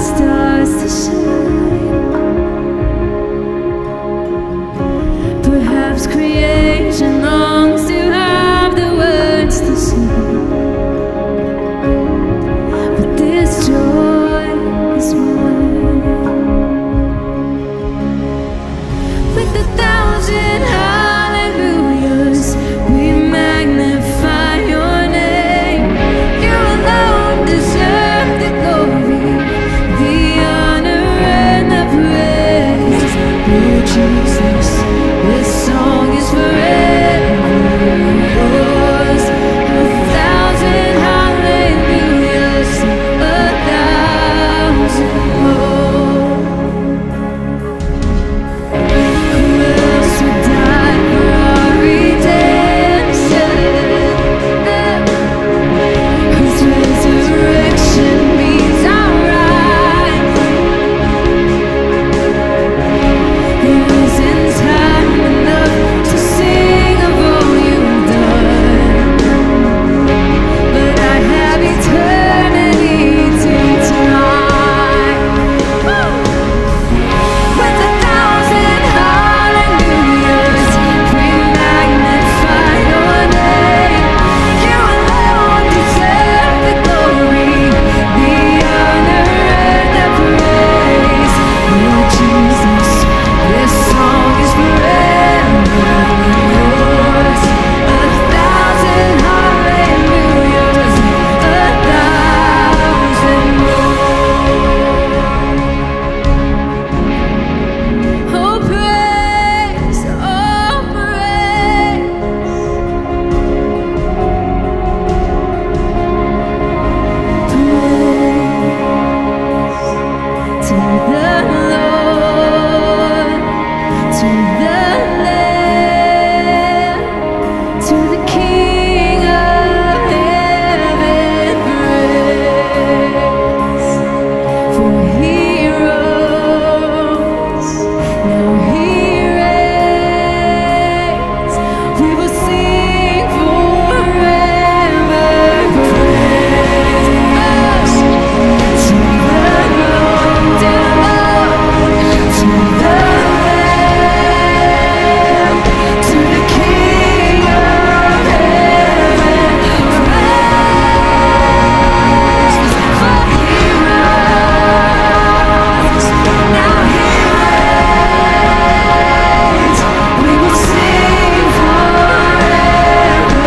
stars to shine. Perhaps creation longs to have the words to sing, but this joy is mine. With 1,000 hallelujahs, we magnify your name. You alone deserve the glory, the honor and the praise. Lord Jesus, this song is forever yours. 1,000 hallelujahs, 1,000 more. Who else would die for our redemption? Whose resurrection means our rise. There isn't time enough to sing of all you've done, but I have eternity to tonight. With 1,000 hallelujahs, we magnify your name. You alone deserve the glory, the honor and the praise. Lord Jesus, this song is forever yours. 1,000 hallelujahs, 1,000 more. Oh praise, oh praise. Praise to the Lord, to the Lamb, to the King of heaven. Praise, for he rose, now he reigns. We will sing forever. Praise to the Lord, to the Lamb, to the King of heaven. Praise, for he rose, now he reigns. We will sing forever.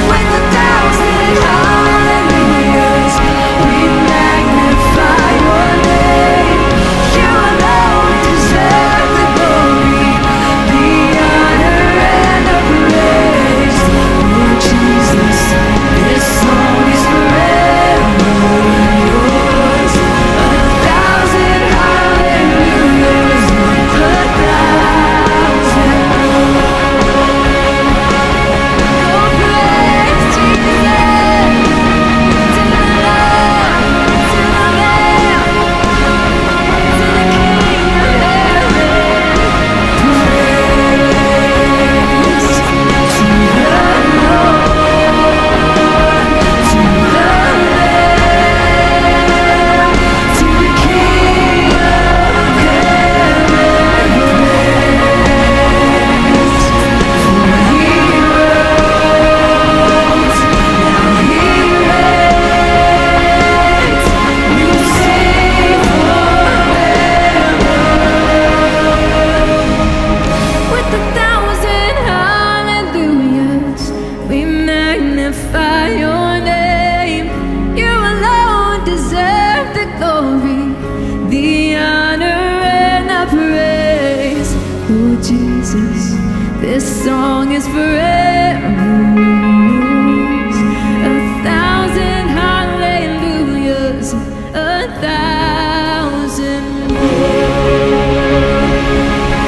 With 1,000 hallelujahs, we magnify your name. You alone deserve the glory, the honor and the praise. Lord Jesus, this song is forever yours. 1,000 hallelujahs, 1,000 more. Praise Jesus, to the Lord, to the Lamb, to the King of heaven. Praise to the Lord, to the Lamb, to the King of heaven. Praise, for he rose, now he reigns. We will sing forever. With 1,000 hallelujahs, we magnify your name. You alone deserve the glory, the honor and the praise. Lord Jesus, this song is forever yours. 1,000 hallelujahs, 1,000 more.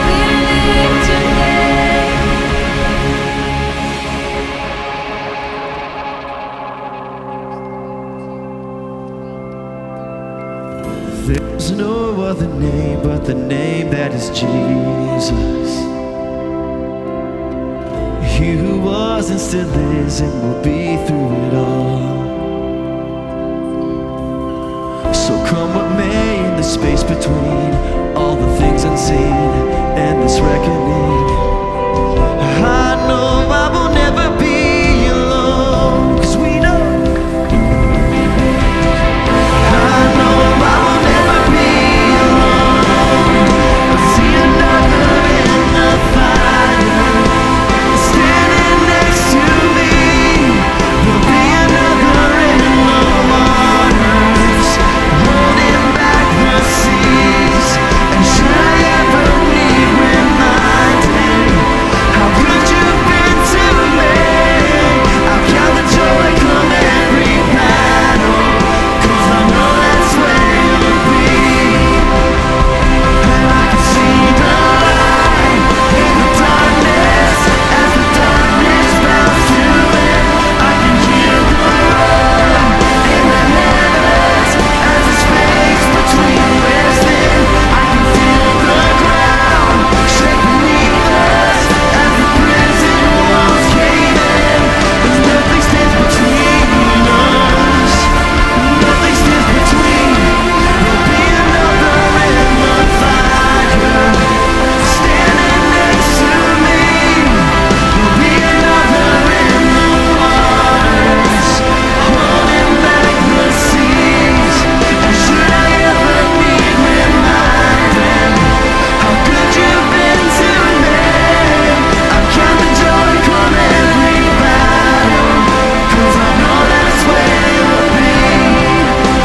We lift your name. There's no other name but the name that is Jesus. He who was and still is and will be through it all. between all the things unseen and this reckoning. I know I will never be alone, 'cause we know. I know I will never be alone. I see another in the fire, standing next to me. There'll be another in the waters, holding back the seas. And should I ever need reminding how good you've been to me, I'll count the joy come every battle, 'cause I know that's where you'll be. And I can see the light in the darkness, as the darkness bows to it. I can hear the roar in the heavens, as the space between resting. I can feel the ground shake beneath us, as the prison walls cave in. 'Cause nothing stands between us, nothing stands between. There'll be another in the fire, standing next to me. There'll be another in the waters, holding back the seas. And should I ever need reminding how good you've been to me, I count the joy come every battle, 'cause I know that's where you'll be.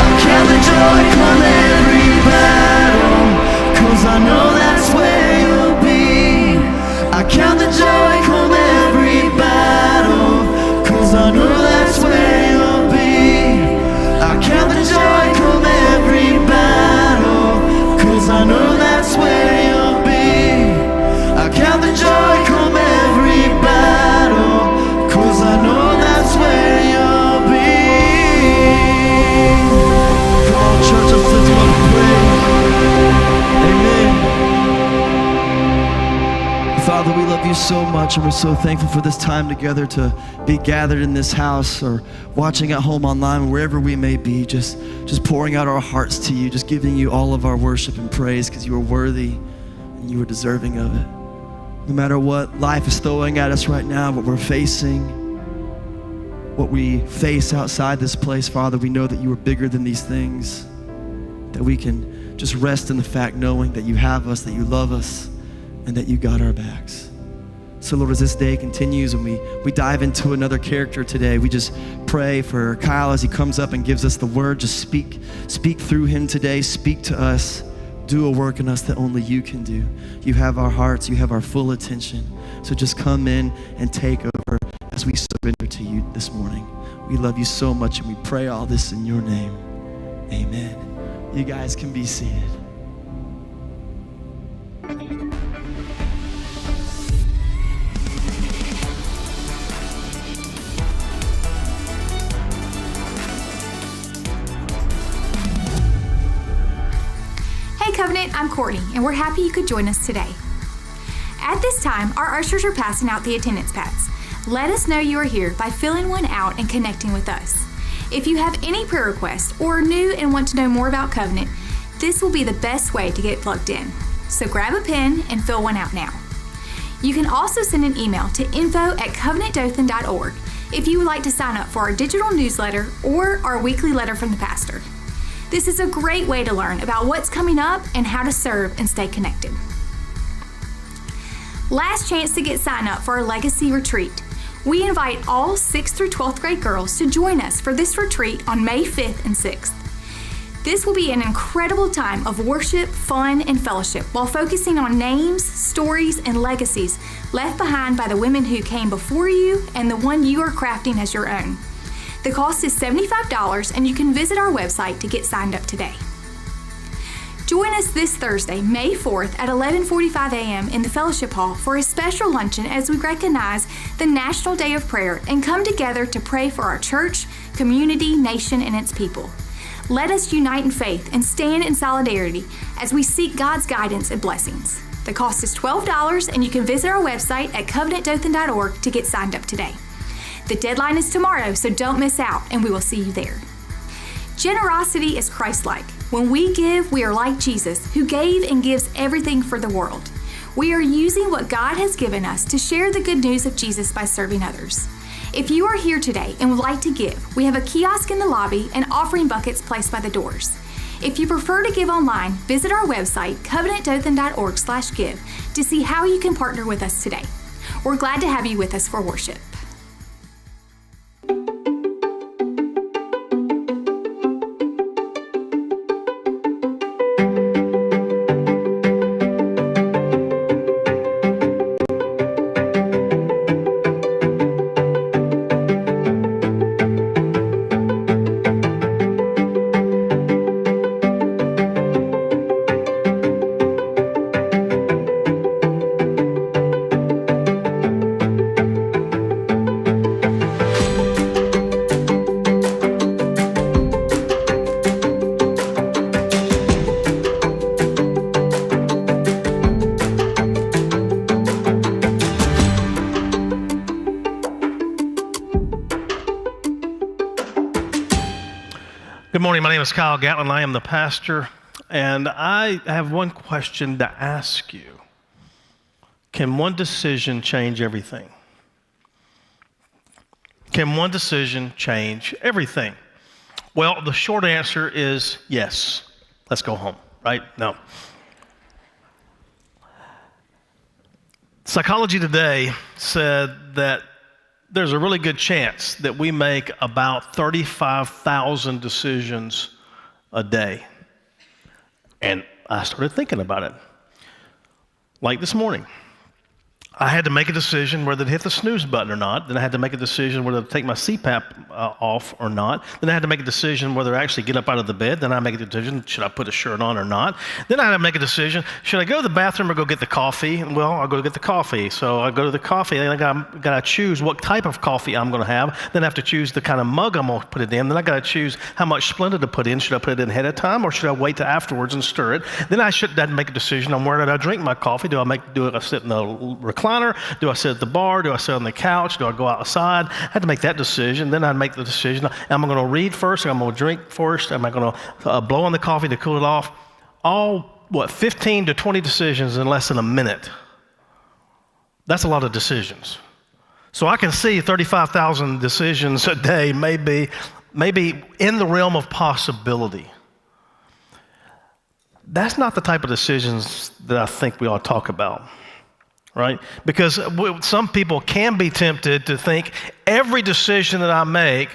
I count the joy come every battle, 'cause I know that's where you'll be. I count the joy come every battle, 'cause I know that's where you'll be. I count the joy come every battle, 'cause I know that's where you'll be. I count the joy come every battle, 'cause I know that's where you'll be. Come on, church, let's lift him up and praise. Amen. Father, we love you so much, and we're so thankful for this time together to be gathered in this house or watching at home online, wherever we may be, just pouring out our hearts to you, just giving you all of our worship and praise, because you are worthy and you are deserving of it. No matter what life is throwing at us right now, what we're facing, what we face outside this place, Father, we know that you are bigger than these things, that we can just rest in the fact knowing that you have us, that you love us, and that you got our backs. So Lord, as this day continues and we dive into another character today, we just pray for Kyle as he comes up and gives us the word. Just speak through him today. Speak to us. Do a work in us that only you can do. You have our hearts. You have our full attention. So just come in and take over as we surrender to you this morning. We love you so much, and we pray all this in your name. Amen. You guys can be seated. Hey Covenant, I'm Courtney, and we're happy you could join us today. At this time, our ushers are passing out the attendance pads. Let us know you are here by filling one out and connecting with us. If you have any prayer requests or are new and want to know more about Covenant, this will be the best way to get plugged in. So grab a pen and fill one out now. You can also send an email to info@covenantdothan.org if you would like to sign up for our digital newsletter or our weekly letter from the pastor. This is a great way to learn about what's coming up and how to serve and stay connected. Last chance to get signed up for our Legacy Retreat. We invite all 6th through 12th grade girls to join us for this retreat on May 5th and 6th. This will be an incredible time of worship, fun, and fellowship while focusing on names, stories, and legacies left behind by the women who came before you and the one you are crafting as your own. The cost is $75, and you can visit our website to get signed up today. Join us this Thursday, May 4th at 11:45 a.m. in the Fellowship Hall for a special luncheon as we recognize the National Day of Prayer and come together to pray for our church, community, nation, and its people. Let us unite in faith and stand in solidarity as we seek God's guidance and blessings. The cost is $12, and you can visit our website at covenantdothan.org to get signed up today. The deadline is tomorrow, so don't miss out, and we will see you there. Generosity is Christ-like. When we give, we are like Jesus, who gave and gives everything for the world. We are using what God has given us to share the good news of Jesus by serving others. If you are here today and would like to give, we have a kiosk in the lobby and offering buckets placed by the doors. If you prefer to give online, visit our website, covenantdothan.org/give, to see how you can partner with us today. We're glad to have you with us for worship. Good morning. My name is Kyle Gatlin. I am the pastor, and I have one question to ask you. Can one decision change everything? Can one decision change everything? Well, the short answer is yes. Let's go home, right? No. Psychology Today said that there's a really good chance that we make about 35,000 decisions a day. And I started thinking about it. Like this morning, I had to make a decision whether to hit the snooze button or not. Then I had to make a decision whether to take my CPAP off or not. Then I had to make a decision whether to actually get up out of the bed. Then I make a decision, should I put a shirt on or not? Then I had to make a decision, should I go to the bathroom or go get the coffee? Well, I'll go get the coffee. So I go to the coffee, and I got to choose what type of coffee I'm going to have. Then I have to choose the kind of mug I'm going to put it in. Then I got to choose how much Splenda to put in. Should I put it in ahead of time, or should I wait till afterwards and stir it? Then I should make a decision on where did I drink my coffee. Do I sit in the recliner? Do I sit at the bar? Do I sit on the couch? Do I go outside? I had to make that decision. Then I'd make the decision, am I going to read first? Am I going to drink first? Am I going to blow on the coffee to cool it off? All, 15 to 20 decisions in less than a minute. That's a lot of decisions. So I can see 35,000 decisions a day maybe in the realm of possibility. That's not the type of decisions that I think we ought to talk about. Right? Because some people can be tempted to think every decision that I make,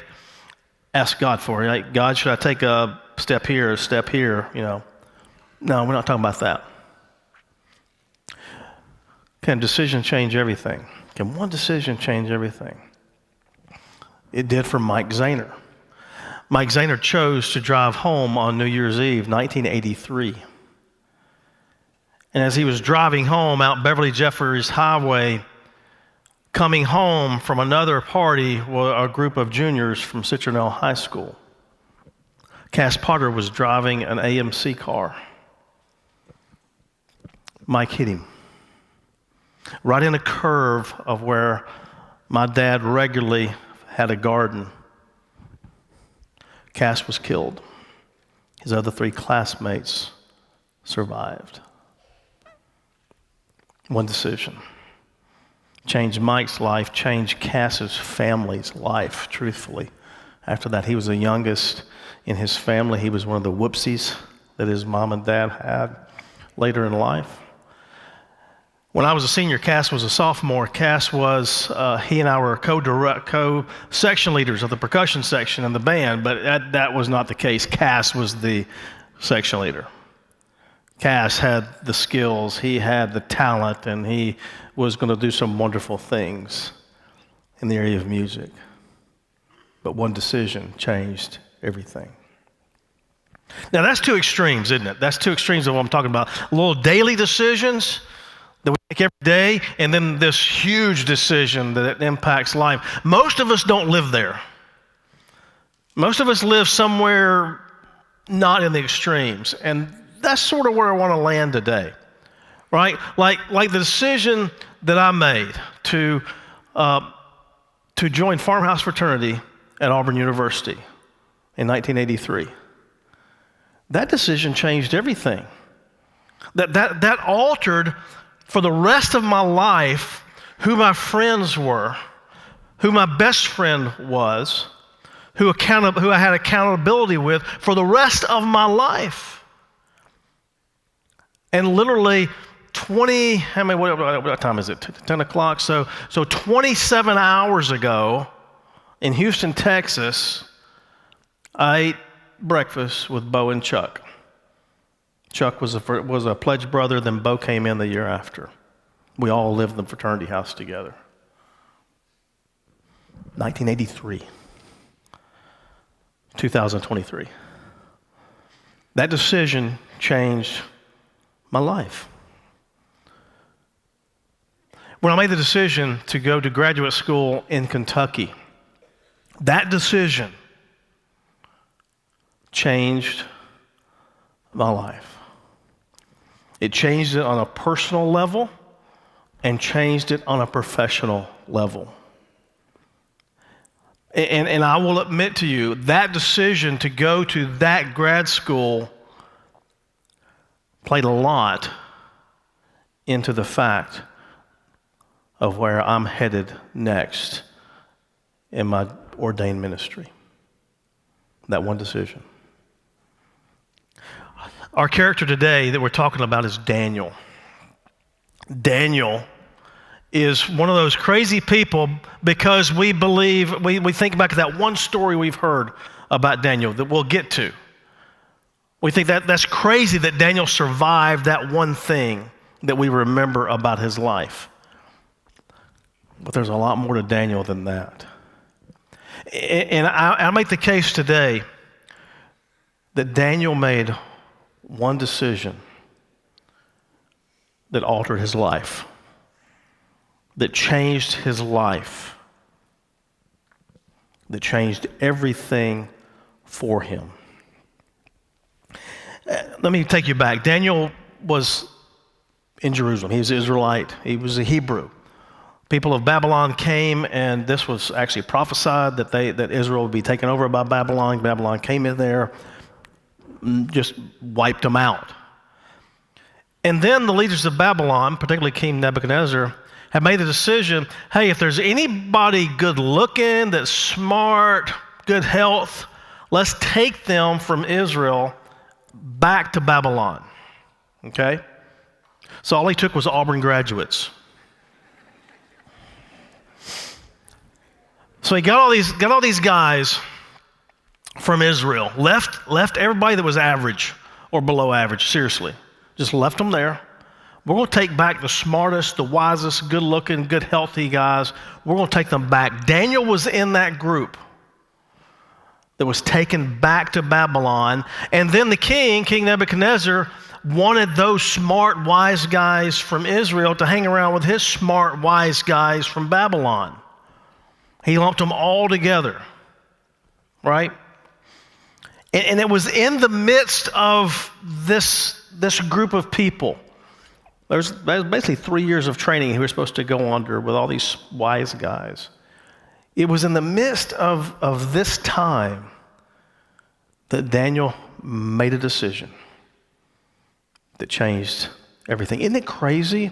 ask God for it. Like, God, should I take a step here, a step here? No, we're not talking about that. Can a decision change everything? Can one decision change everything? It did for Mike Zahner. Mike Zahner chose to drive home on New Year's Eve, 1983. And as he was driving home out Beverly Jeffers Highway, coming home from another party were a group of juniors from Citronelle High School. Cass Potter was driving an AMC car. Mike hit him right in a curve of where my dad regularly had a garden. Cass was killed. His other 3 classmates survived. One decision changed Mike's life, changed Cass's family's life, truthfully. After that, he was the youngest in his family. He was one of the whoopsies that his mom and dad had later in life. When I was a senior, Cass was a sophomore. Cass was, he and I were co-section leaders of the percussion section in the band, but that was not the case. Cass was the section leader. Cass had the skills, he had the talent, and he was going to do some wonderful things in the area of music. But one decision changed everything. Now, that's 2 extremes, isn't it? That's 2 extremes of what I'm talking about. Little daily decisions that we make every day, and then this huge decision that impacts life. Most of us don't live there. Most of us live somewhere not in the extremes, and that's sort of where I want to land today, right? Like the decision that I made to join Farmhouse Fraternity at Auburn University in 1983. That decision changed everything. That altered for the rest of my life who my friends were, who my best friend was, who I had accountability with for the rest of my life. And literally what time is it? 10 o'clock? So 27 hours ago in Houston, Texas, I ate breakfast with Bo and Chuck. Chuck was a pledge brother, then Bo came in the year after. We all lived in the fraternity house together. 1983. 2023. That decision changed my life. When I made the decision to go to graduate school in Kentucky, that decision changed my life. It changed it on a personal level and changed it on a professional level. And I will admit to you, that decision to go to that grad school played a lot into the fact of where I'm headed next in my ordained ministry. That one decision. Our character today that we're talking about is Daniel. Daniel is one of those crazy people because we believe, we think back to that one story we've heard about Daniel that we'll get to. We think that's crazy that Daniel survived that one thing that we remember about his life. But there's a lot more to Daniel than that. And I make the case today that Daniel made one decision that altered his life, that changed his life, that changed everything for him. Let me take you back. Daniel was in Jerusalem. He was an Israelite. He was a Hebrew. People of Babylon came, and this was actually prophesied that Israel would be taken over by Babylon. Babylon came in there, just wiped them out. And then the leaders of Babylon, particularly King Nebuchadnezzar, had made the decision, hey, if there's anybody good looking, that's smart, good health, let's take them from Israel back to Babylon. Okay? So all he took was Auburn graduates. So he got all these guys from Israel, left everybody that was average or below average, seriously. Just left them there. We're going to take back the smartest, the wisest, good-looking, good, healthy guys. We're going to take them back. Daniel was in that group that was taken back to Babylon. And then the King Nebuchadnezzar, wanted those smart, wise guys from Israel to hang around with his smart, wise guys from Babylon. He lumped them all together, right? And it was in the midst of this group of people. There's basically 3 years of training he was supposed to go under with all these wise guys. It was in the midst of this time that Daniel made a decision that changed everything. Isn't it crazy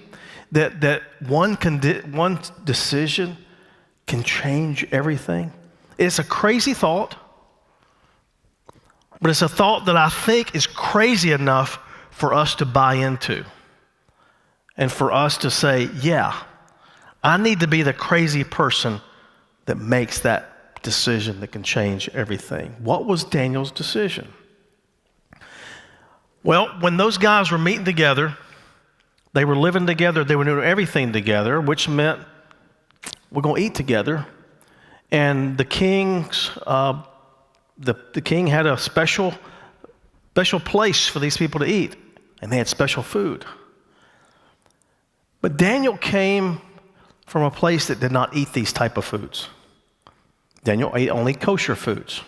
that one decision can change everything? It's a crazy thought, but it's a thought that I think is crazy enough for us to buy into and for us to say, yeah, I need to be the crazy person that makes that decision that can change everything. What was Daniel's decision? Well, when those guys were meeting together, they were living together, they were doing everything together, which meant we're going to eat together. And the king's, the king had a special place for these people to eat, and they had special food. But Daniel came from a place that did not eat these type of foods. Daniel ate only kosher foods.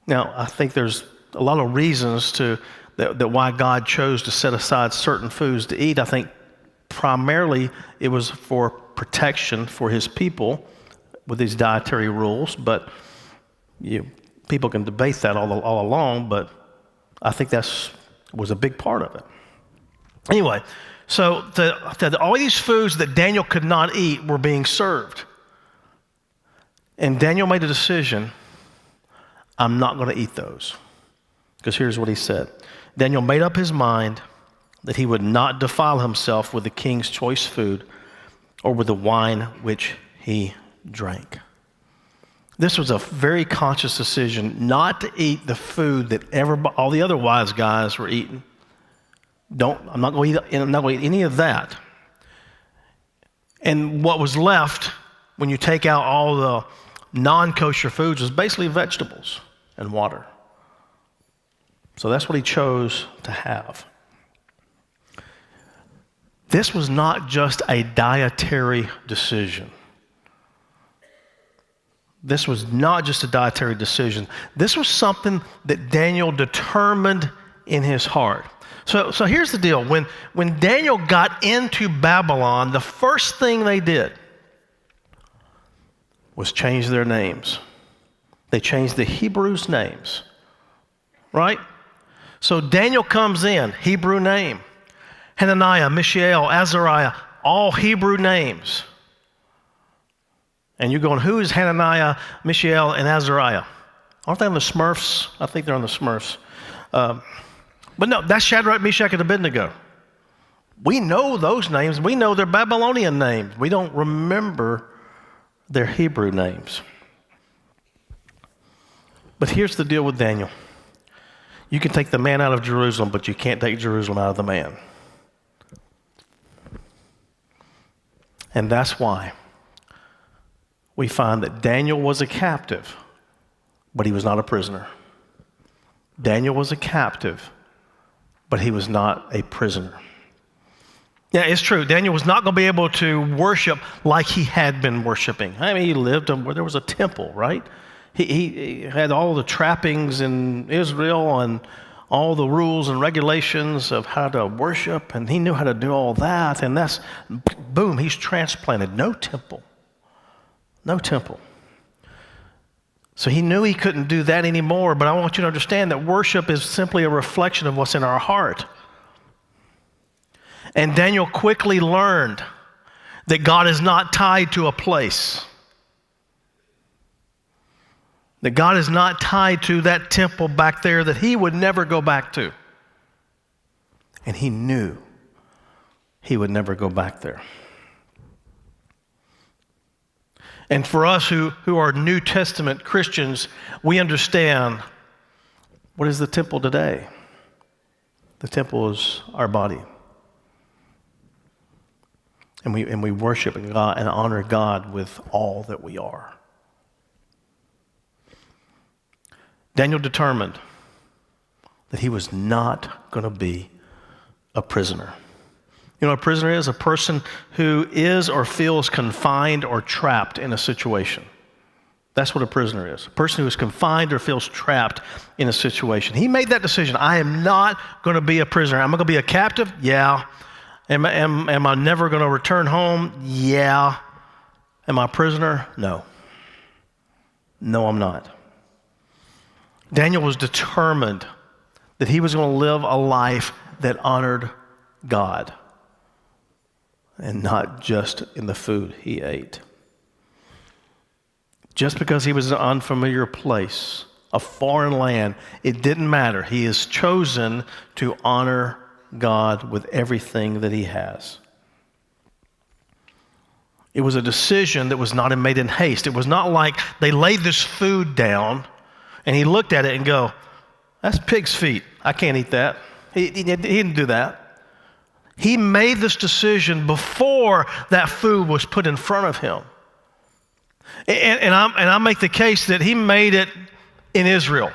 Now, I think there's a lot of reasons that why God chose to set aside certain foods to eat. I think primarily it was for protection for his people with these dietary rules, but people can debate that all along, but I think that was a big part of it. Anyway, so all these foods that Daniel could not eat were being served. And Daniel made a decision, I'm not going to eat those. Because here's what he said. Daniel made up his mind that he would not defile himself with the king's choice food or with the wine which he drank. This was a very conscious decision not to eat the food that all the other wise guys were eating. I'm not going to eat any of that. And what was left when you take out all the non-kosher foods was basically vegetables and water. So that's what he chose to have. This was not just a dietary decision. This was not just a dietary decision. This was something that Daniel determined in his heart. So here's the deal. When Daniel got into Babylon, the first thing they did was change their names. They changed the Hebrews' names, right? So Daniel comes in, Hebrew name. Hananiah, Mishael, Azariah, all Hebrew names. And you're going, who is Hananiah, Mishael, and Azariah? Aren't they on the Smurfs? I think they're on the Smurfs. But no, that's Shadrach, Meshach, and Abednego. We know those names. We know their Babylonian names. We don't remember their Hebrew names. But here's the deal with Daniel. You can take the man out of Jerusalem, but you can't take Jerusalem out of the man. And that's why we find that Daniel was a captive, but he was not a prisoner. Daniel was a captive, but he was not a prisoner. Yeah, it's true. Daniel was not going to be able to worship like he had been worshiping. I mean, he lived where there was a temple, right? He had all the trappings in Israel and all the rules and regulations of how to worship, and he knew how to do all that, and that's, boom, he's transplanted. No temple. No temple. So he knew he couldn't do that anymore, but I want you to understand that worship is simply a reflection of what's in our heart. And Daniel quickly learned that God is not tied to a place. That God is not tied to that temple back there that he would never go back to. And he knew he would never go back there. And for us who are New Testament Christians, we understand, what is the temple today? The temple is our body. And we worship God and honor God with all that we are. Daniel determined that he was not going to be a prisoner. You know what a prisoner is? A person who is or feels confined or trapped in a situation. That's what a prisoner is. A person who is confined or feels trapped in a situation. He made that decision. I am not going to be a prisoner. Am I going to be a captive? Yeah. Am I never going to return home? Yeah. Am I a prisoner? No. No, I'm not. Daniel was determined that he was going to live a life that honored God and not just in the food he ate. Just because he was in an unfamiliar place, a foreign land, it didn't matter. He has chosen to honor God with everything that he has. It was a decision that was not made in haste. It was not like they laid this food down and he looked at it and go, that's pig's feet. I can't eat that. He didn't do that. He made this decision before that food was put in front of him. And I make the case that he made it in Israel.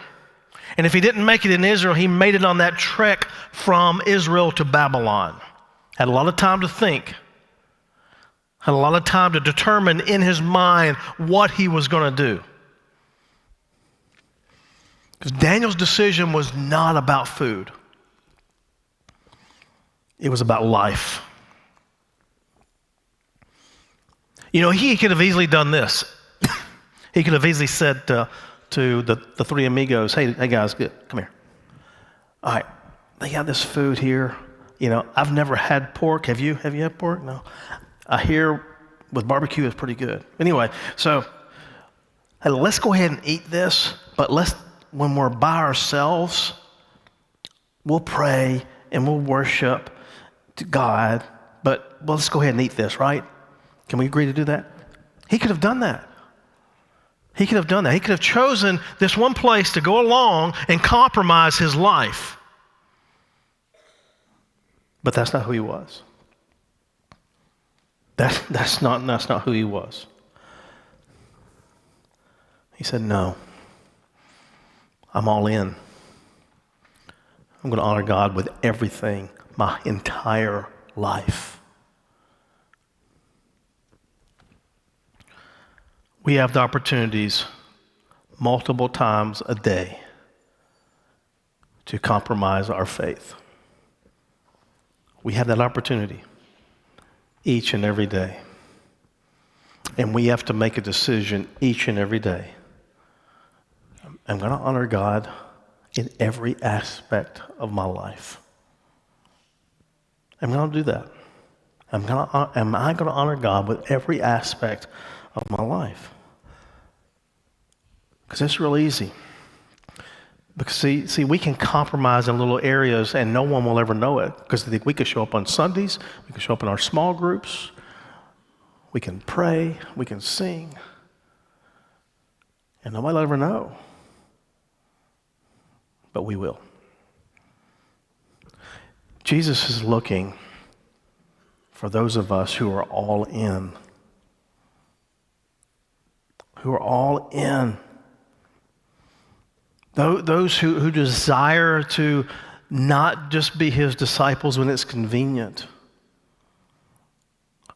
And if he didn't make it in Israel, he made it on that trek from Israel to Babylon. Had a lot of time to think. Had a lot of time to determine in his mind what he was going to do. Because Daniel's decision was not about food. It was about life. You know, he could have easily done this. He could have easily said to the three amigos, hey guys, come here. all right, they got this food here. You know, I've never had pork. Have you? Have you had pork? No. I hear with barbecue it's pretty good. Anyway, so hey, let's go ahead and eat this, but when we're by ourselves, we'll pray and we'll worship to God, but let's go ahead and eat this, right? Can we agree to do that? He could have done that. He could have done that. He could have chosen this one place to go along and compromise his life. But that's not who he was. That's not who he was. He said, no, I'm all in. I'm going to honor God with everything, my entire life. We have the opportunities multiple times a day to compromise our faith. We have that opportunity each and every day. And we have to make a decision each and every day. I'm going to honor God in every aspect of my life. I'm going to do that. Am I going to honor God with every aspect of my life? Because it's real easy. Because see, we can compromise in little areas and no one will ever know it. Because we could show up on Sundays, we can show up in our small groups, we can pray, we can sing, and nobody will ever know. But we will. Jesus is looking for those of us who are all in. Who are all in. Those who desire to not just be his disciples when it's convenient,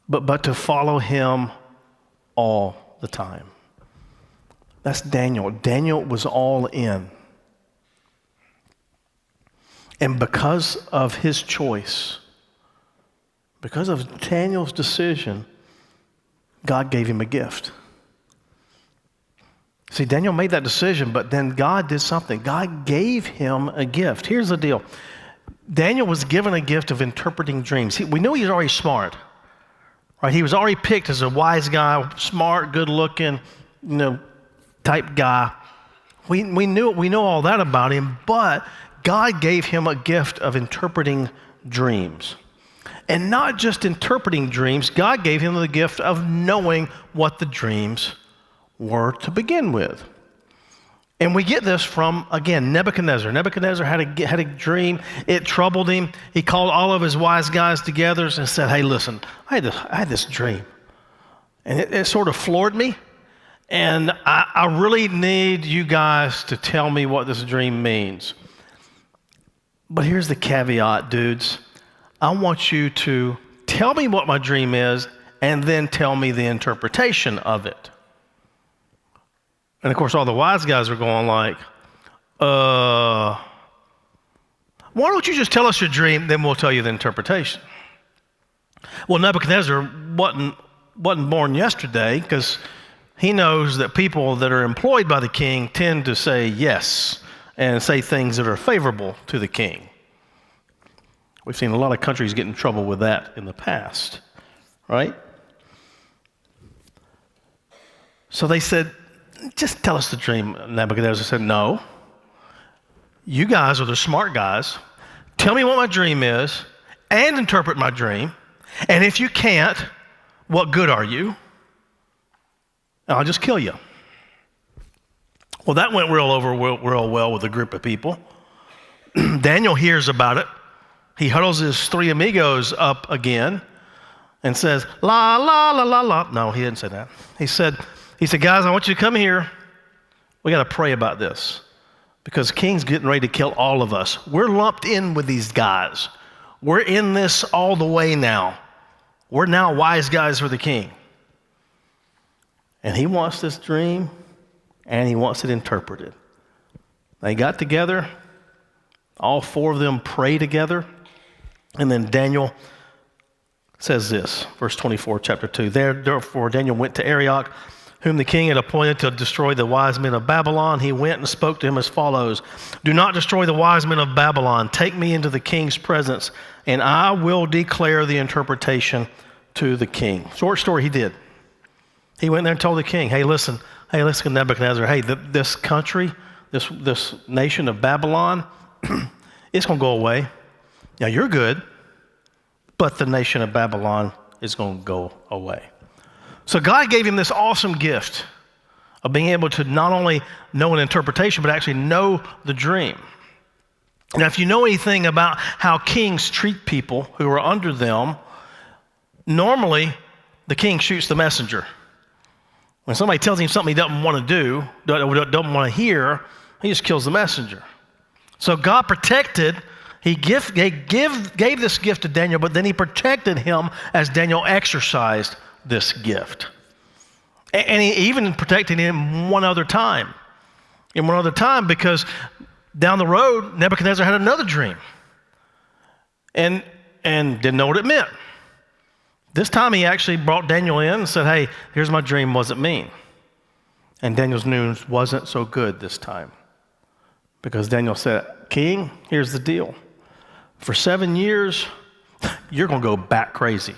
but to follow him all the time. That's Daniel. Daniel was all in. And because of his choice, because of Daniel's decision, God gave him a gift. See, Daniel made that decision, but then God did something. God gave him a gift. Here's the deal. Daniel was given a gift of interpreting dreams. We knew he was already smart, right? He was already picked as a wise guy, smart, good-looking, type guy. We know all that about him, but God gave him a gift of interpreting dreams. And not just interpreting dreams, God gave him the gift of knowing what the dreams were to begin with. And we get this from, again, Nebuchadnezzar. Nebuchadnezzar had a dream. It troubled him. He called all of his wise guys together and said, hey, listen, I had this dream. And it sort of floored me. And I really need you guys to tell me what this dream means. But here's the caveat, dudes. I want you to tell me what my dream is and then tell me the interpretation of it. And of course, all the wise guys are going like, why don't you just tell us your dream, then we'll tell you the interpretation. Well, Nebuchadnezzar wasn't born yesterday because he knows that people that are employed by the king tend to say yes and say things that are favorable to the king. We've seen a lot of countries get in trouble with that in the past, right? So they said, just tell us the dream. Nebuchadnezzar said, no. You guys are the smart guys. Tell me what my dream is and interpret my dream. And if you can't, what good are you? And I'll just kill you. Well, that went real well with a group of people. Daniel hears about it. He huddles his three amigos up again and says, la, la, la, la, la. No, he didn't say that. He said, guys, I want you to come here. We got to pray about this because the king's getting ready to kill all of us. We're lumped in with these guys. We're in this all the way now. We're now wise guys for the king. And he wants this dream and he wants it interpreted. They got together. All four of them pray together. And then Daniel says this, verse 24, chapter 2. Therefore Daniel went to Arioch, whom the king had appointed to destroy the wise men of Babylon, he went and spoke to him as follows: "Do not destroy the wise men of Babylon. Take me into the king's presence, and I will declare the interpretation to the king." Short story, he did. He went there and told the king, hey, listen, Nebuchadnezzar, hey, this country, this nation of Babylon, it's going to go away. Now, you're good, but the nation of Babylon is going to go away. So God gave him this awesome gift of being able to not only know an interpretation, but actually know the dream. Now, if you know anything about how kings treat people who are under them, normally the king shoots the messenger. When somebody tells him something he doesn't want to do, doesn't want to hear, he just kills the messenger. So God protected, he gave this gift to Daniel, but then he protected him as Daniel exercised this gift. And he even protected him one other time. And one other time because down the road, Nebuchadnezzar had another dream and didn't know what it meant. This time he actually brought Daniel in and said, hey, here's my dream, what does it mean? And Daniel's news wasn't so good this time because Daniel said, King, here's the deal. For 7 years, you're going to go bat crazy.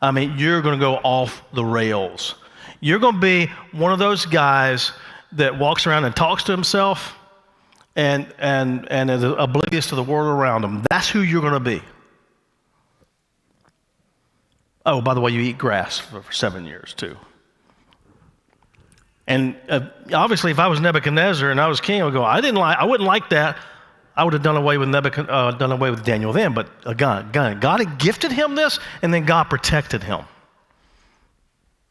I mean, you're going to go off the rails. You're going to be one of those guys that walks around and talks to himself and is oblivious to the world around him. That's who you're going to be. Oh, by the way, you eat grass for 7 years too. And obviously, if I was Nebuchadnezzar and I was king, I would go, I wouldn't like that. I would have done away with Daniel then. But again, God had gifted him this, and then God protected him.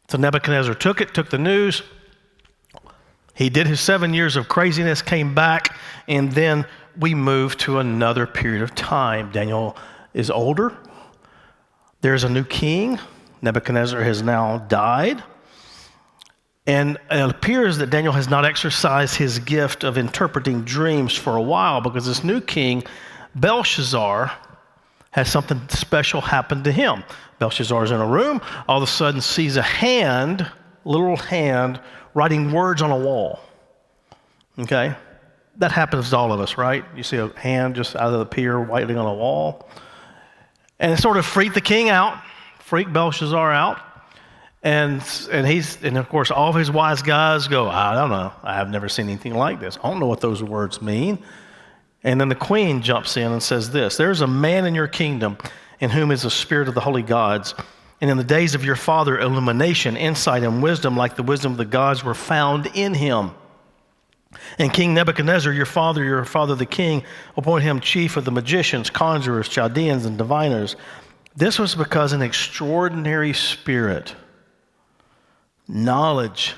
So Nebuchadnezzar took the news. He did his 7 years of craziness, came back, and then we moved to another period of time. Daniel is older. There's a new king. Nebuchadnezzar has now died. And it appears that Daniel has not exercised his gift of interpreting dreams for a while because this new king, Belshazzar, has something special happen to him. Belshazzar's in a room, all of a sudden sees a hand, literal hand, writing words on a wall. Okay? That happens to all of us, right? You see a hand just out of the pier writing on a wall. And it sort of freaked the king out, freaked Belshazzar out. And of course, all of his wise guys go, I don't know. I've never seen anything like this. I don't know what those words mean. And then the queen jumps in and says this: there's a man in your kingdom in whom is the spirit of the holy gods. And in the days of your father, illumination, insight, and wisdom like the wisdom of the gods were found in him. And King Nebuchadnezzar, your father the king, appointed him chief of the magicians, conjurers, Chaldeans, and diviners. This was because an extraordinary spirit, knowledge,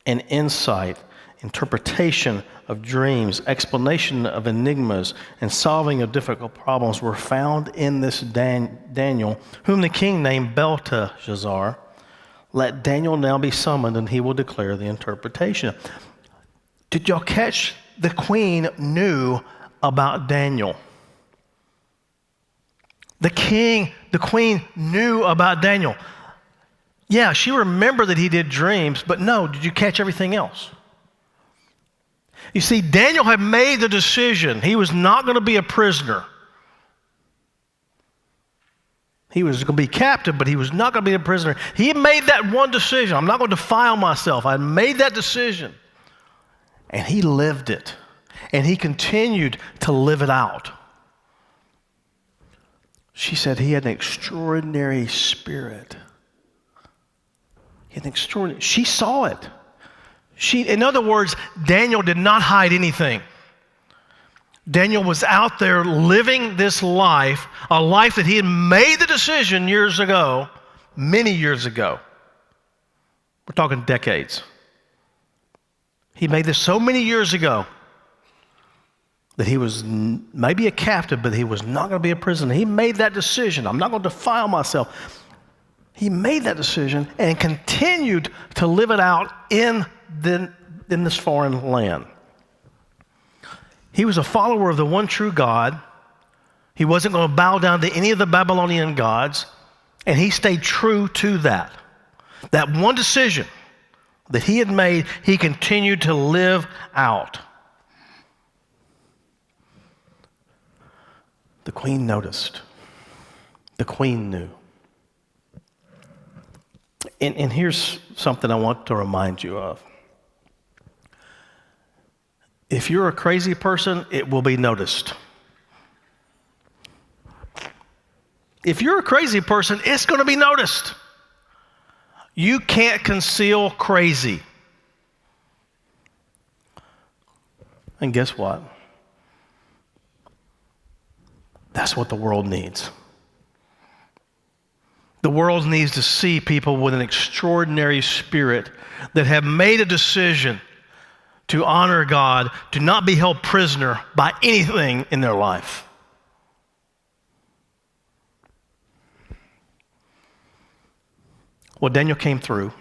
and insight, interpretation of dreams, explanation of enigmas, and solving of difficult problems were found in this Daniel, whom the king named Belteshazzar. Let Daniel now be summoned, and he will declare the interpretation. Did y'all catch? The queen knew about Daniel. The queen knew about Daniel. Yeah, she remembered that he did dreams, but no, did you catch everything else? You see, Daniel had made the decision. He was not going to be a prisoner. He was going to be captive, but he was not going to be a prisoner. He made that one decision. I'm not going to defile myself. I made that decision. And he lived it. And he continued to live it out. She said he had an extraordinary spirit. He had an extraordinary. She saw it. In other words, Daniel did not hide anything. Daniel was out there living this life, a life that he had made the decision years ago, many years ago. We're talking decades. He made this so many years ago that he was maybe a captive, but he was not going to be a prisoner. He made that decision. I'm not going to defile myself. He made that decision and continued to live it out in this foreign land. He was a follower of the one true God. He wasn't going to bow down to any of the Babylonian gods, and he stayed true to that. That one decision that he had made, he continued to live out. The queen noticed. The queen knew. And here's something I want to remind you of. If you're a crazy person, it will be noticed. If you're a crazy person, it's going to be noticed. You can't conceal crazy. And guess what? That's what the world needs. The world needs to see people with an extraordinary spirit that have made a decision to honor God, to not be held prisoner by anything in their life. Well, Daniel came through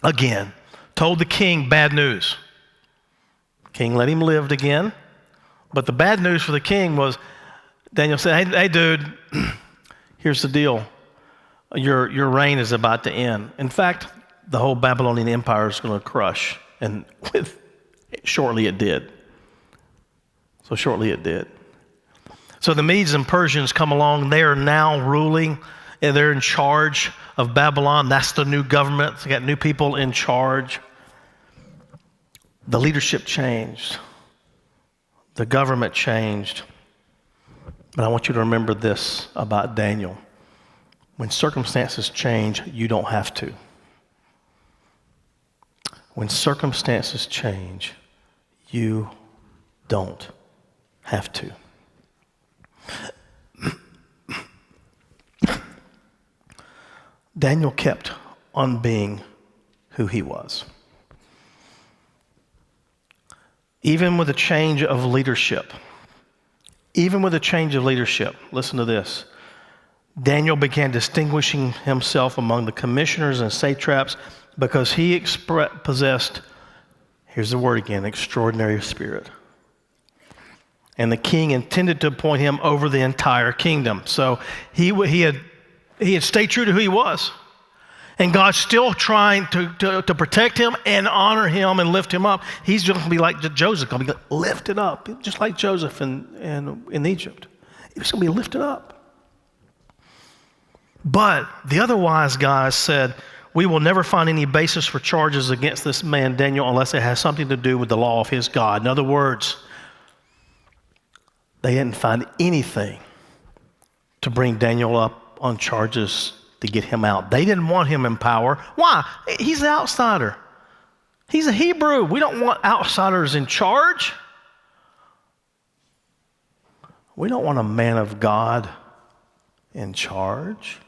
again, told the king bad news. King let him live again, but the bad news for the king was Daniel said, hey dude, here's the deal. Your reign is about to end. In fact, the whole Babylonian Empire is going to crush, and shortly it did. So the Medes and Persians come along. They are now ruling, and they're in charge of Babylon. That's the new government. They got new people in charge. The leadership changed. The government changed. But I want you to remember this about Daniel. When circumstances change, you don't have to. When circumstances change, you don't have to. Daniel kept on being who he was. Even with a change of leadership, listen to this. Daniel began distinguishing himself among the commissioners and satraps because he possessed, here's the word again, extraordinary spirit. And the king intended to appoint him over the entire kingdom. So he had stayed true to who he was. And God's still trying to protect him and honor him and lift him up. He's just going to be like Joseph, going to be lifted up, just like Joseph in Egypt. He was going to be lifted up. But the other wise guys said, we will never find any basis for charges against this man Daniel unless it has something to do with the law of his God. In other words, they didn't find anything to bring Daniel up on charges to get him out. They didn't want him in power. Why? He's an outsider. He's a Hebrew. We don't want outsiders in charge. We don't want a man of God in charge.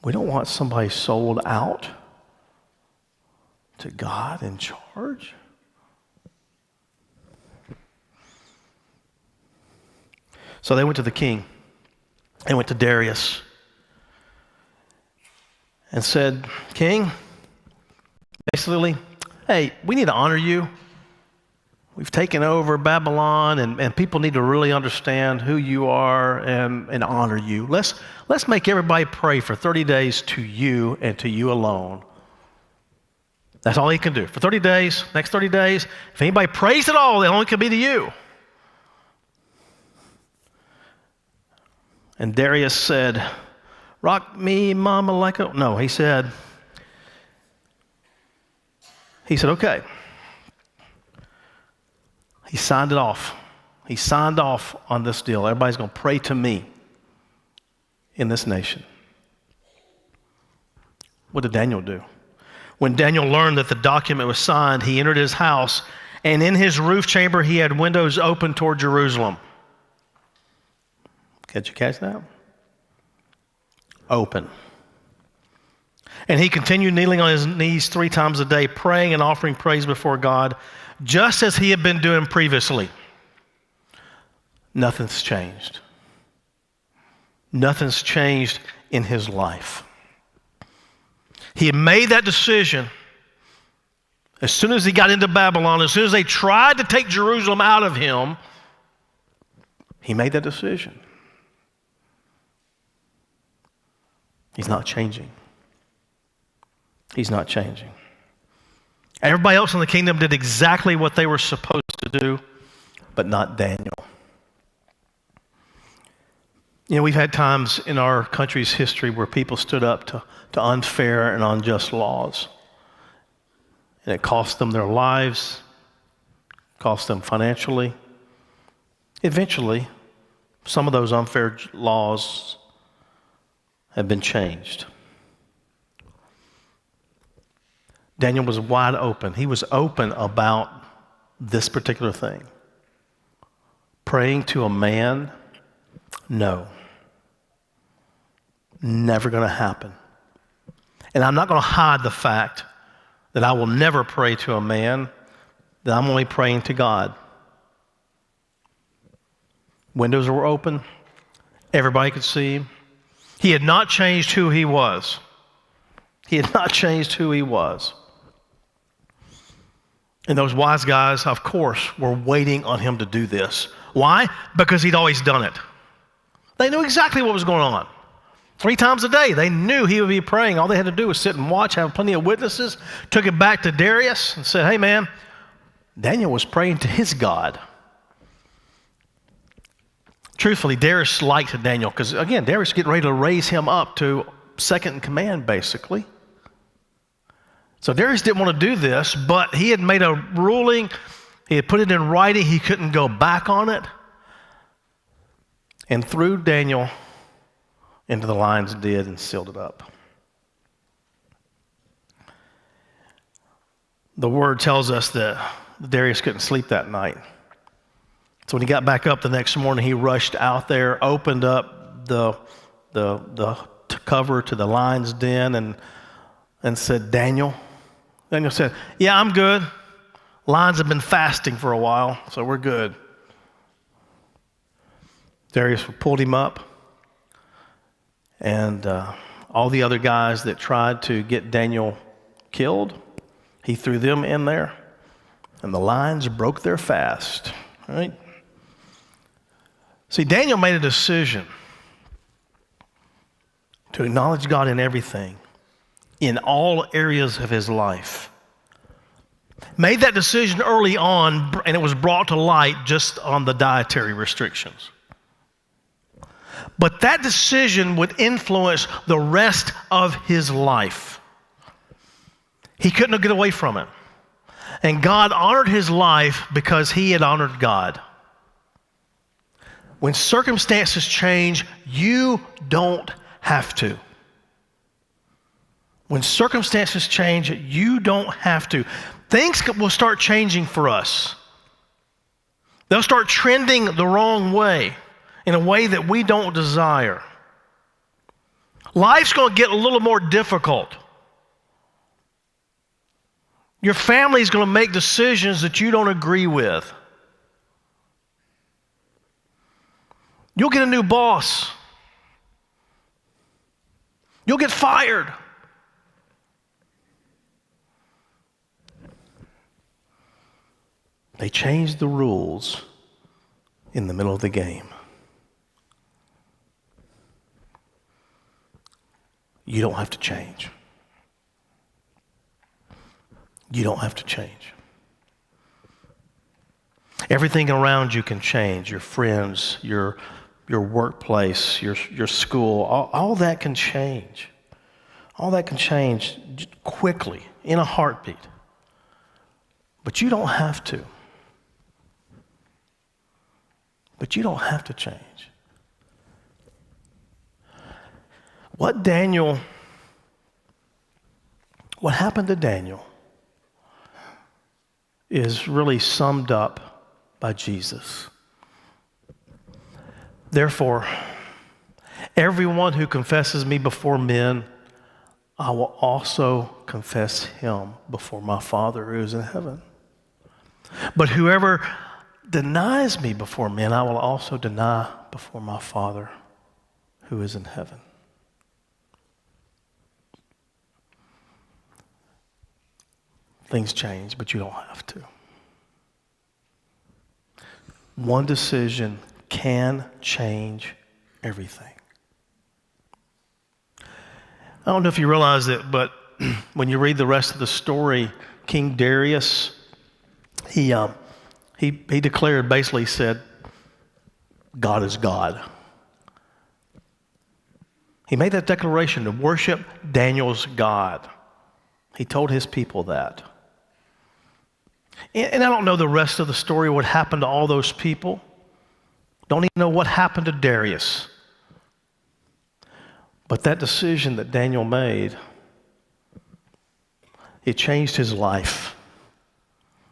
We don't want somebody sold out to God in charge. So they went to the king. They went to Darius and said, King, basically, hey, we need to honor you. We've taken over Babylon, and people need to really understand who you are and honor you. Let's make everybody pray for 30 days to you and to you alone. That's all he can do. For 30 days, next 30 days, if anybody prays at all, it only can be to you. And Darius said, rock me, mama, like a... No, he said, okay. He signed it off. He signed off on this deal. Everybody's going to pray to me in this nation. What did Daniel do? When Daniel learned that the document was signed, he entered his house, and in his roof chamber he had windows open toward Jerusalem. Did you catch that? Open. And he continued kneeling on his knees 3 times a day, praying and offering praise before God, just as he had been doing previously. Nothing's changed. Nothing's changed in his life. He had made that decision as soon as he got into Babylon, as soon as they tried to take Jerusalem out of him, he made that decision. He's not changing. He's not changing. Everybody else in the kingdom did exactly what they were supposed to do, but not Daniel. You know, we've had times in our country's history where people stood up to unfair and unjust laws. And it cost them their lives, cost them financially. Eventually, some of those unfair laws have been changed. Daniel was wide open. He was open about this particular thing. Praying to a man, no. Never going to happen. And I'm not going to hide the fact that I will never pray to a man, that I'm only praying to God. Windows were open. Everybody could see him. He had not changed who he was. He had not changed who he was. And those wise guys, of course, were waiting on him to do this. Why? Because he'd always done it. They knew exactly what was going on. 3 times a day, they knew he would be praying. All they had to do was sit and watch, have plenty of witnesses, took it back to Darius and said, hey man, Daniel was praying to his God. Truthfully, Darius liked Daniel because, again, Darius was getting ready to raise him up to second in command, basically. So Darius didn't want to do this, but he had made a ruling. He had put it in writing. He couldn't go back on it. And threw Daniel into the lion's den and sealed it up. The word tells us that Darius couldn't sleep that night. So when he got back up the next morning, he rushed out there, opened up the cover to the lion's den and said, Daniel said, yeah, I'm good. Lions have been fasting for a while, so we're good. Darius pulled him up, and all the other guys that tried to get Daniel killed, he threw them in there, and the lions broke their fast. Right? See, Daniel made a decision to acknowledge God in everything, in all areas of his life. Made that decision early on, and it was brought to light just on the dietary restrictions. But that decision would influence the rest of his life. He couldn't get away from it. And God honored his life because he had honored God. When circumstances change, you don't have to. When circumstances change, you don't have to. Things will start changing for us. They'll start trending the wrong way, in a way that we don't desire. Life's going to get a little more difficult. Your family's going to make decisions that you don't agree with. You'll get a new boss. You'll get fired. They changed the rules in the middle of the game. You don't have to change. You don't have to change. Everything around you can change. Your friends, your workplace, your school, all that can change. All that can change quickly, in a heartbeat. But you don't have to. But you don't have to change. What happened to Daniel is really summed up by Jesus. Therefore, everyone who confesses me before men, I will also confess him before my Father who is in heaven. But whoever denies me before men, I will also deny before my Father who is in heaven. Things change, but you don't have to. One decision can change everything. I don't know if you realize it, but when you read the rest of the story, King Darius, he declared, basically said, God is God. He made that declaration to worship Daniel's God. He told his people that. And I don't know the rest of the story, what happened to all those people. Don't even know what happened to Darius. But that decision that Daniel made, it changed his life.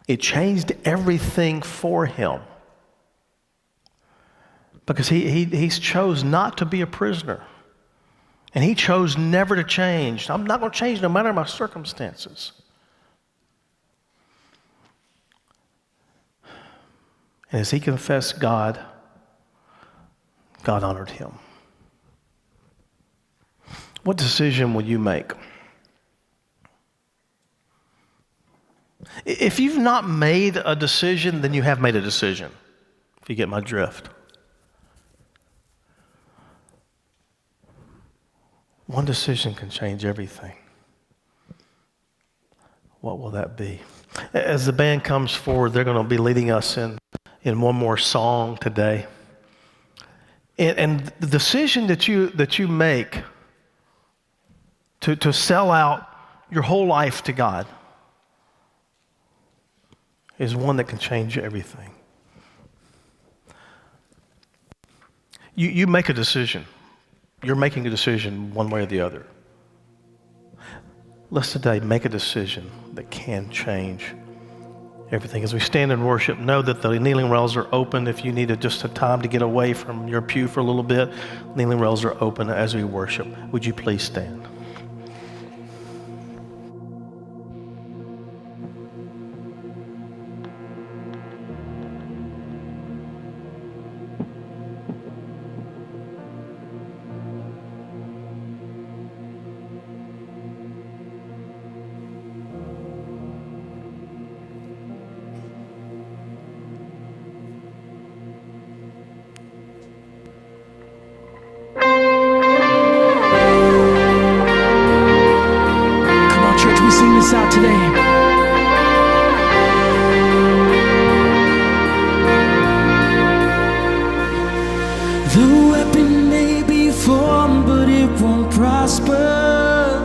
It changed everything for him. Because he chose not to be a prisoner. And he chose never to change. I'm not going to change no matter my circumstances. And as he confessed God, God honored him. What decision will you make? If you've not made a decision, then you have made a decision, if you get my drift. One decision can change everything. What will that be? As the band comes forward, they're going to be leading us in one more song today. And the decision that you make to sell out your whole life to God is one that can change everything. You make a decision. You're making a decision one way or the other. Let's today make a decision that can change everything. As we stand in worship, know that the kneeling rails are open. If you need just a time to get away from your pew for a little bit, kneeling rails are open as we worship. Would you please stand? Out today. The weapon may be formed, but it won't prosper.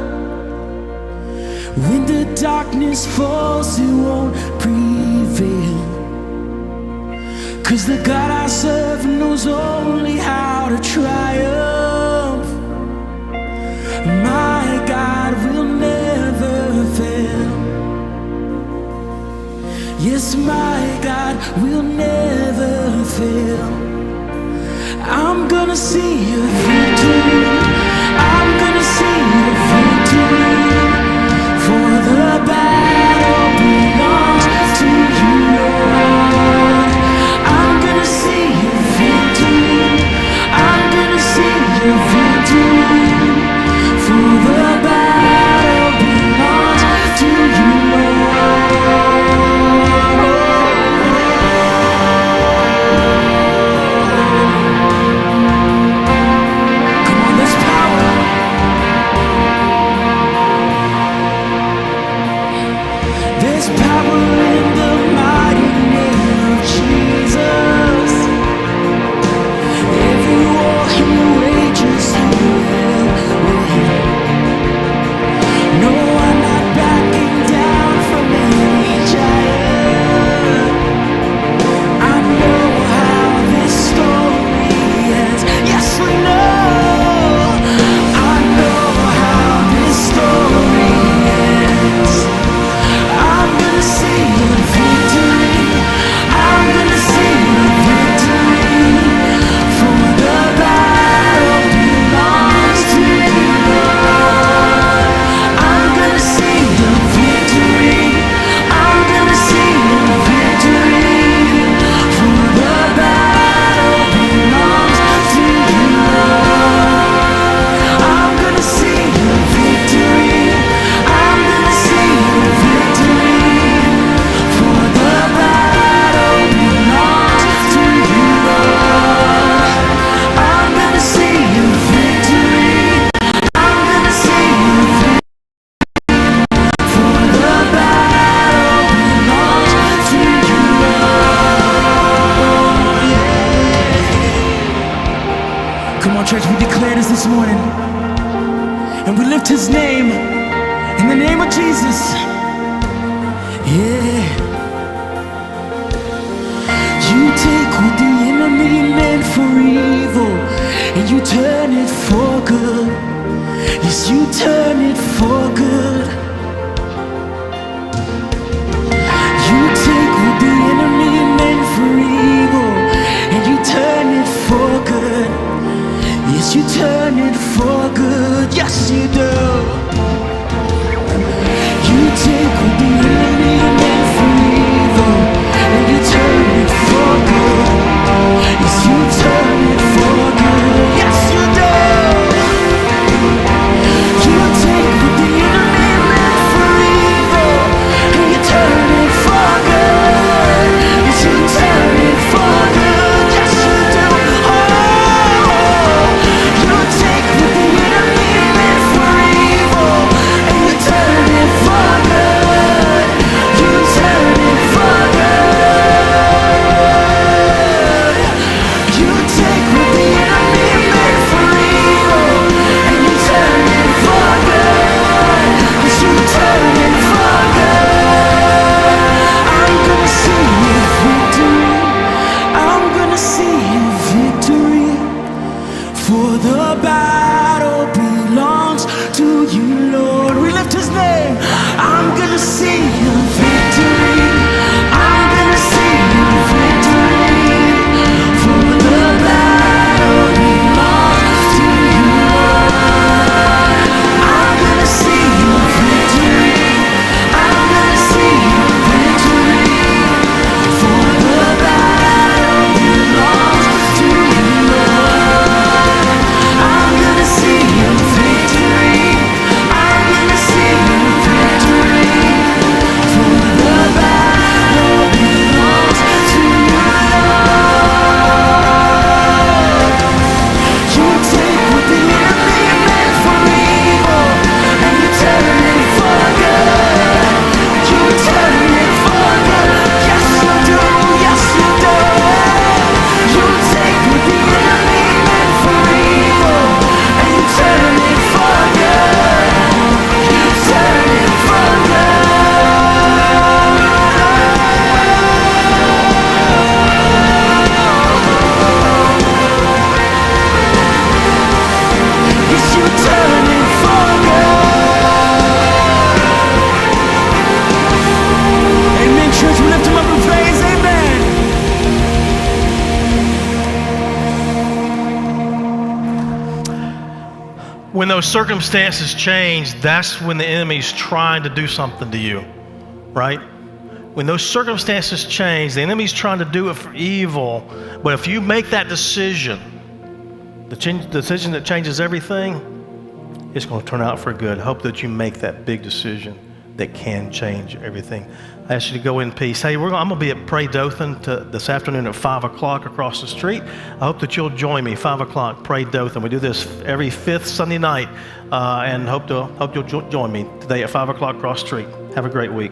When the darkness falls, it won't prevail. 'Cause the God I serve knows only how to triumph. My God will never fail. Yes, my God will never fail. I'm gonna see a victory. I'm gonna see a victory. For the battle belongs to you, Lord. I'm gonna see a victory. I'm gonna see a victory. For the battle belongs to you, Lord. Come this morning, and we lift his name in the name of Jesus. Yeah. You take what the enemy meant for evil, and you turn it for good. Yes, you turn it for good. You take what the enemy meant for evil, and you turn it for good. Yes, you turn it for good. Yes, you do. You take what the enemy meant for evil, and you turn it for good. Yes, you turn it for good. Yes, you do. You take what the enemy meant for evil, and you turn it for good. Yes, you turn it for good. Yes, you do. Oh, you take what the enemy meant for evil, and you turn it for good. You turn it for good. You take what the enemy meant for evil, and you turn it for good. Yes, you turn it for good. I'm gonna see your victory. I'm gonna see your victory. For the battle belongs to you, Lord. We lift his name. I'm gonna see your victory. I'm gonna see your victory. For the battle belongs to you, Lord. I'm gonna see your victory. I'm gonna see your victory. For the battle belongs to you, Lord. I'm gonna see your victory. I'm gonna see your victory. For the battle belongs to you, Lord. You take what the enemy meant for evil, and you turn it for good. You turn it for good. Yes, you do. Yes, you do. You take what the enemy meant for evil, and you turn it for good. You turn it for good. Yes, you turn it for good. Amen, church. We lift him up in praise. Amen. When those circumstances change, that's when the enemy's trying to do something to you, right? When those circumstances change, the enemy's trying to do it for evil. But if you make that decision, the decision that changes everything, it's going to turn out for good. I hope that you make that big decision that can change everything. I ask you to go in peace. Hey, I'm going to be at Pray Dothan this afternoon at 5 o'clock across the street. I hope that you'll join me, 5 o'clock, Pray Dothan. We do this every fifth Sunday night, and hope you'll join me today at 5 o'clock across the street. Have a great week.